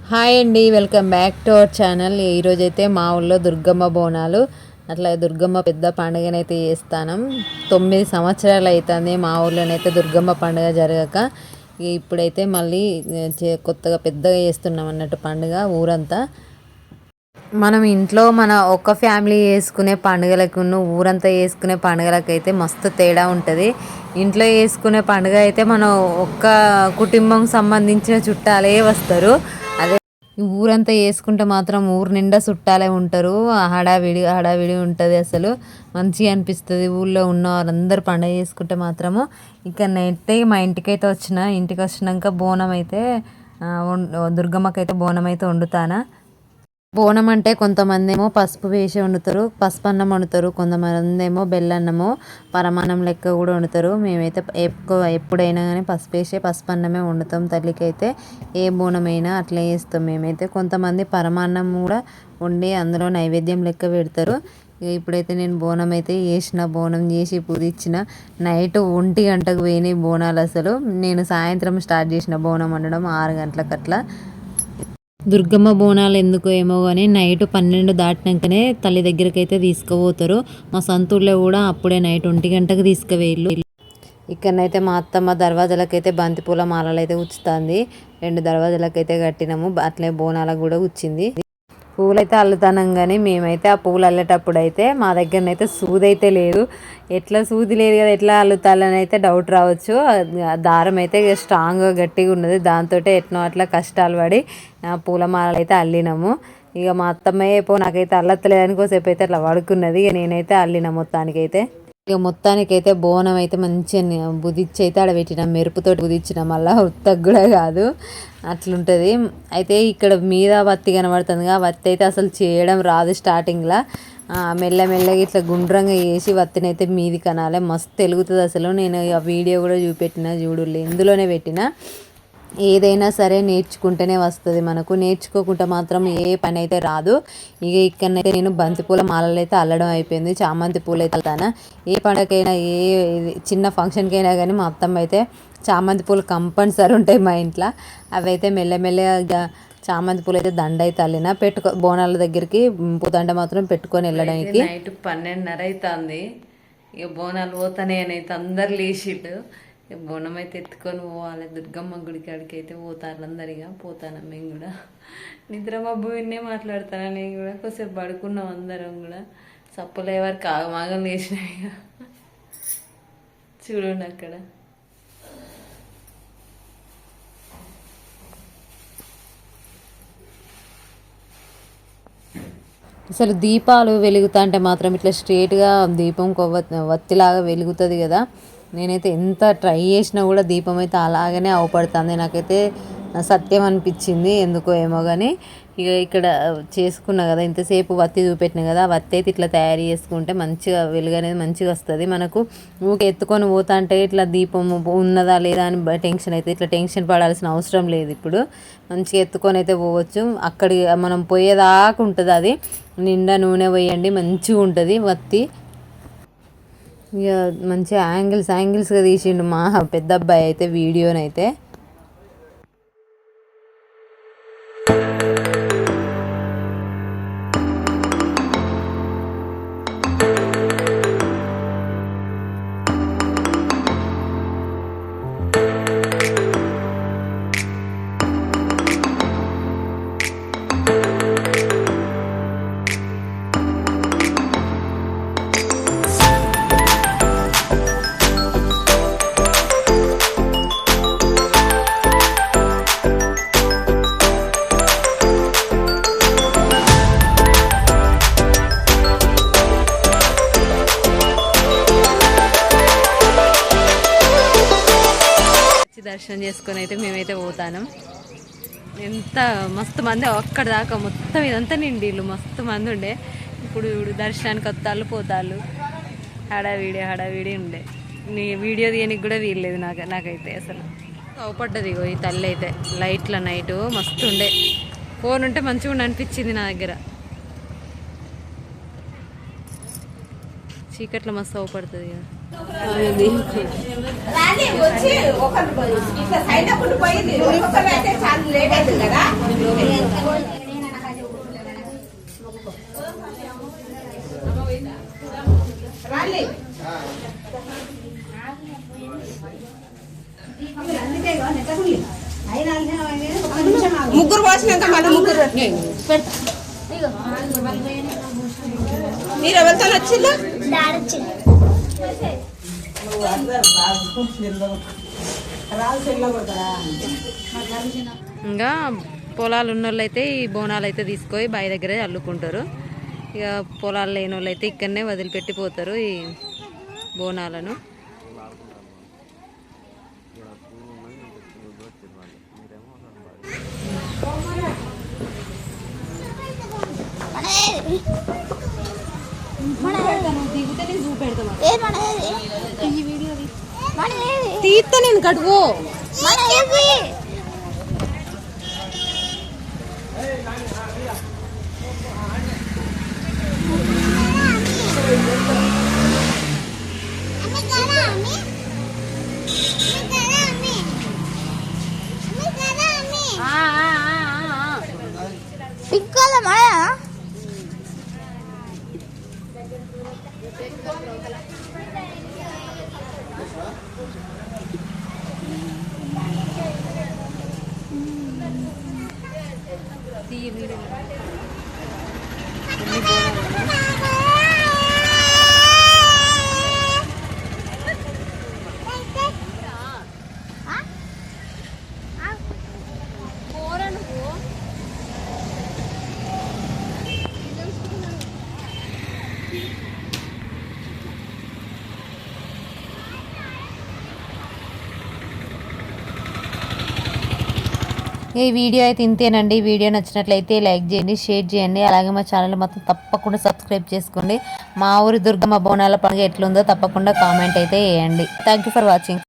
Hi అండి, welcome back to our channel. ఈరోజైతే మా ఊళ్ళో దుర్గమ్మ బోనాలు, అట్లా దుర్గమ్మ పెద్ద పండుగనైతే చేస్తాను. 9 సంవత్సరాలు అవుతుంది మా ఊళ్ళోనైతే దుర్గమ్మ పండుగ జరగక. ఇప్పుడైతే మళ్ళీ కొత్తగా పెద్దగా చేస్తున్నాం అన్నట్టు పండుగ ఊరంతా. మనం ఇంట్లో మన ఒక్క ఫ్యామిలీ చేసుకునే పండుగలకు ఊరంతా చేసుకునే పండుగలకైతే మస్తు తేడా ఉంటుంది. ఇంట్లో చేసుకునే పండుగ అయితే మనం ఒక్క కుటుంబం సంబంధించిన చుట్టాలే వస్తారు. అదే ఊరంతా చేసుకుంటే మాత్రం ఊరు నిండా చుట్టాలే ఉంటారు. హడావిడి ఉంటుంది. అసలు మంచిగా అనిపిస్తుంది. ఊళ్ళో ఉన్న వారందరూ పండుగ చేసుకుంటే మాత్రము. ఇక్కడనైతే మా ఇంటికి వచ్చినాక బోనం అయితే దుర్గమ్మకైతే బోనం అయితే వండుతానా. బోనం అంటే కొంతమంది ఏమో పసుపు వేసి వండుతారు, పసుపు అన్నం వండుతారు. కొంతమంది ఏమో బెల్లన్నమో పరమాన్నం లెక్క కూడా వండుతారు. మేమైతే ఎప్పుడైనా కానీ పసుపు అన్నమే వండుతాం. తల్లికి అయితే ఏ బోనం అయినా అట్లా చేస్తాం మేమైతే. కొంతమంది పరమాన్నం కూడా వండి అందులో నైవేద్యం లెక్క పెడతారు. ఇప్పుడైతే నేను బోనం అయితే బోనం చేసి పూజించిన. నైట్ 1 గంటకు పోయినాయి బోనాలు. అసలు నేను సాయంత్రం స్టార్ట్ చేసిన బోనం వండడం 6 గంటలకు అట్లా. దుర్గమ్మ బోనాలు ఎందుకో ఏమో కానీ నైట్ 12 దాటినాకనే తల్లి దగ్గరికి అయితే తీసుకుపోతారు. మా సొంతూరులో కూడా అప్పుడే నైట్ 1 గంటకు తీసుకువేళ్ళు. ఇక్కడనైతే మా అత్తమ్మ దర్వాజలకైతే బంతిపూల మాలలు అయితే ఉచ్చుతుంది. 2 దర్వాజలకైతే కట్టినాము. అట్లే బోనాలకు కూడా ఉచ్చింది. పూలైతే అల్లుతానం కానీ మేమైతే ఆ పూలు అల్లేటప్పుడు అయితే మా దగ్గరనైతే సూది అయితే లేదు. ఎట్లా సూది లేదు కదా, ఎట్లా అల్లుతాలని అయితే డౌట్ రావచ్చు. దారం అయితే స్ట్రాంగ్గా గట్టిగా ఉన్నది. దాంతో ఎట్నో అట్లా కష్టాలు పడి పూలమాలలు అయితే అల్లినాము. ఇక మా అత్తమ్మయ్య నాకైతే అల్లత్తలేదని కోసేపు అయితే అట్లా పడుకున్నది. ఇక నేనైతే అల్లిన మొత్తానికైతే బోనం అయితే మంచిగా బుదిచ్చి అయితే ఆడబెట్టినాం. మెరుపుతోటి బుదిచ్చినాం. మళ్ళీ ఉత్తకు కూడా కాదు, అట్లుంటుంది. అయితే ఇక్కడ మీద వత్తి కనబడుతుంది. ఆ వత్తి అయితే అసలు చేయడం రాదు స్టార్టింగ్లో. మెల్లమెల్లగా ఇట్లా గుండ్రంగా వేసి వత్తినైతే మీది కనాలి. మస్తు తెలుగుతుంది అసలు. నేను ఆ వీడియో కూడా చూడులే, ఇందులోనే పెట్టిన. ఏదైనా సరే నేర్చుకుంటేనే వస్తుంది మనకు. నేర్చుకోకుండా మాత్రం ఏ పని అయితే రాదు. ఇక ఇక్కడనైతే నేను బంతిపూల మాలలు అయితే అల్లడం అయిపోయింది. చామంతి పూలు అయితే అల్లుతాను. ఏ పండగకైనా ఏ చిన్న ఫంక్షన్కైనా కానీ మా అత్తమ్మ అయితే చామంతి పూలు కంపల్సరీ ఉంటాయి మా ఇంట్లో. అవి అయితే మెల్లమెల్లగా చామంతి పూలు అయితే దండ అయితే అల్లిన బోనాల దగ్గరికి పోతుంటే మాత్రం పెట్టుకొని వెళ్ళడానికి. నైట్ 12:30 అవుతుంది. ఇక బోనాలు పోతానే అయితే అందరు లేచిళ్ళు. బోనం అయితే ఎత్తుకొని పోవాలి. దుర్గమ్మ గుడి కాడికి అయితే పోతారు అందరిగా. పోతాను మేము కూడా. నిద్ర మబ్బు విన్నే మాట్లాడతాను. నేను కూడా కొద్దిసేపు పడుకున్నాం అందరం కూడా. సప్పులు ఎవరికి ఆగమాగం లేచినాయి. ఇక చూడండి అక్కడ. అసలు దీపాలు వెలుగుతా అంటే మాత్రం ఇట్లా స్ట్రేట్గా దీపం వత్తిలాగా వెలుగుతుంది కదా. నేనైతే ఎంత ట్రై చేసినా కూడా దీపం అయితే అలాగనే అవపడుతుంది. నాకైతే సత్యం అనిపించింది ఎందుకో ఏమో కానీ. ఇక ఇక్కడ చేసుకున్నా కదా, ఇంతసేపు వత్తి చూపెట్టినా కదా, వత్తి అయితే ఇట్లా తయారు చేసుకుంటే మంచిగా వెలుగు అనేది మంచిగా వస్తుంది మనకు. ఊకే ఎత్తుకొని పోతా అంటే ఇట్లా దీపం ఉన్నదా లేదా అని టెన్షన్ అయితే, ఇట్లా టెన్షన్ పడాల్సిన అవసరం లేదు. ఇప్పుడు మంచిగా ఎత్తుకొని అయితే పోవచ్చు. అక్కడి మనం పోయేదాకా ఉంటుంది. అది నిండా నూనె పోయండి, మంచిగా ఉంటుంది వత్తి. ఇక మంచిగా యాంగిల్స్గా తీసిండు మా పెద్ద అబ్బాయి అయితే వీడియోనైతే. దర్శనం చేసుకొని అయితే మేమైతే పోతాను. ఎంత మస్తు మంది అక్కడ దాకా మొత్తం ఇదంతా నిండిళ్ళు మస్తు మంది ఉండే. ఇప్పుడు దర్శనానికి వస్తాళ్ళు పోతాళ్ళు. హడావిడి ఉండే. నీ వీడియో తీయనికి కూడా వీల్లేదు నాకైతే అసలు. అవపడ్డది ఈ తల్లి అయితే లైట్ల నైట్ మస్తు ఉండే. ఫోన్ ఉంటే మంచిగా ఉండి అనిపించింది నా దగ్గర. చీకట్లో మస్తు అవపడుతుంది కదా. ముగ్గురు పోసినాక మళ్ళీ ముగ్గురు మీరు ఎవరితో వచ్చిందా? ఇంకా పొలాలు ఉన్న వాళ్ళు అయితే ఈ బోనాలు అయితే తీసుకొని బావి దగ్గరే అల్లుకుంటారు. ఇక పొలాలు లేని వాళ్ళు అయితే ఇక్కడనే వదిలిపెట్టిపోతారు ఈ బోనాలను. తీస్తా నేను కడువు ఈ వీడియో అయితే ఇంతేనండి. వీడియో నచ్చినట్లయితే లైక్ చేయండి, షేర్ చేయండి. అలాగే మా ఛానల్ మొత్తం తప్పకుండా సబ్స్క్రైబ్ చేసుకోండి. మా ఊరి దుర్గమ్మ బోనాల పండుగ ఎట్లుందో తప్పకుండా కామెంట్ అయితే వేయండి. Thank you for watching.